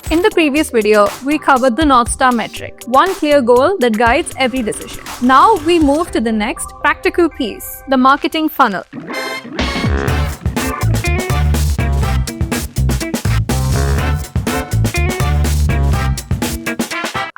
In the previous video, we covered the North Star metric, one clear goal that guides every decision. Now we move to the next practical piece, the marketing funnel.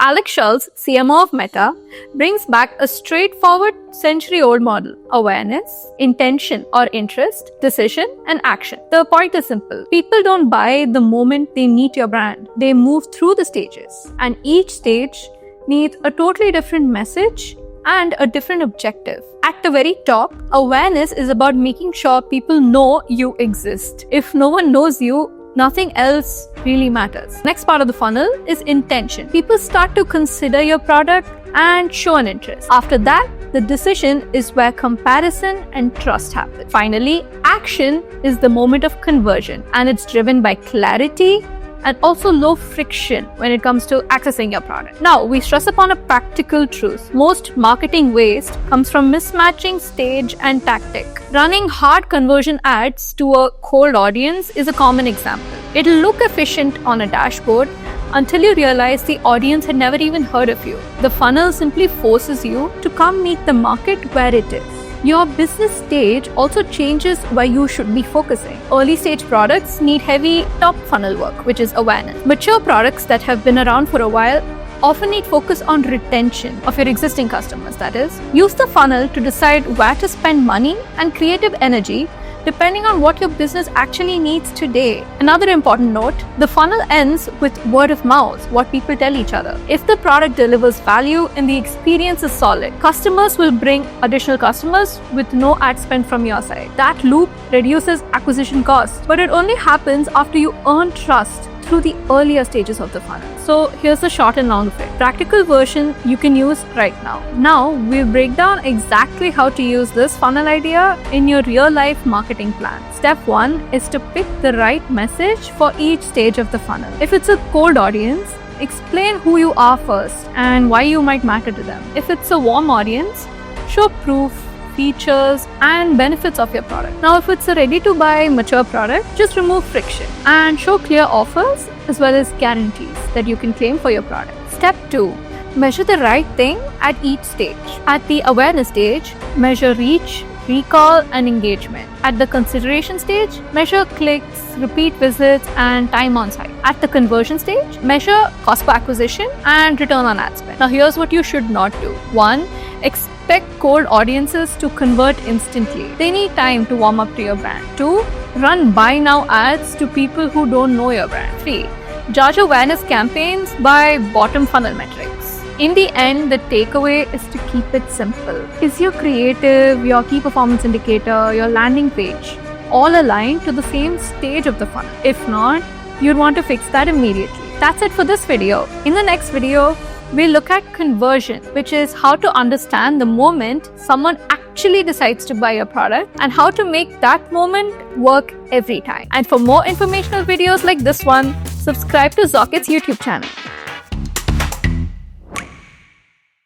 Alex Schultz, CMO of Meta, brings back a straightforward century-old model: awareness, intention or interest, decision, and action. The point is simple. People don't buy the moment they meet your brand. They move through the stages, and each stage needs a totally different message and a different objective. At the very top, awareness is about making sure people know you exist. If no one knows you, nothing else really matters. Next part of the funnel is intention. People start to consider your product and show an interest. After that, the decision is where comparison and trust happen. Finally, action is the moment of conversion, and it's driven by clarity and also low friction when it comes to accessing your product. Now, we stress upon a practical truth. Most marketing waste comes from mismatching stage and tactic. Running hard conversion ads to a cold audience is a common example. It'll look efficient on a dashboard until you realize the audience had never even heard of you. The funnel simply forces you to come meet the market where it is. Your business stage also changes where you should be focusing. Early stage products need heavy top funnel work, which is awareness. Mature products that have been around for a while often need focus on retention of your existing customers, that is. Use the funnel to decide where to spend money and creative energy depending on what your business actually needs today. Another important note, the funnel ends with word of mouth, what people tell each other. If the product delivers value and the experience is solid, customers will bring additional customers with no ad spend from your side. That loop reduces acquisition costs, but it only happens after you earn trust through the earlier stages of the funnel. So here's the short and long of it. Practical version you can use right now. Now we'll break down exactly how to use this funnel idea in your real life marketing plan. Step 1 is to pick the right message for each stage of the funnel. If it's a cold audience, explain who you are first and why you might matter to them. If it's a warm audience, show proof, features and benefits of your product. Now, if it's a ready-to-buy mature product, just remove friction and show clear offers as well as guarantees that you can claim for your product. Step 2, measure the right thing at each stage. At the awareness stage, measure reach, recall and engagement. At the consideration stage, measure clicks, repeat visits and time on site. At the conversion stage, measure cost per acquisition and return on ad spend. Now, here's what you should not do. 1, expect cold audiences to convert instantly. They need time to warm up to your brand. 2, run buy now ads to people who don't know your brand. 3, judge awareness campaigns by bottom funnel metrics. In the end, the takeaway is to keep it simple. Is your creative, your key performance indicator, your landing page all aligned to the same stage of the funnel? If not, you'd want to fix that immediately. That's it for this video. In the next video, we'll look at conversion, which is how to understand the moment someone actually decides to buy your product and how to make that moment work every time. And for more informational videos like this one, subscribe to Zocket's YouTube channel.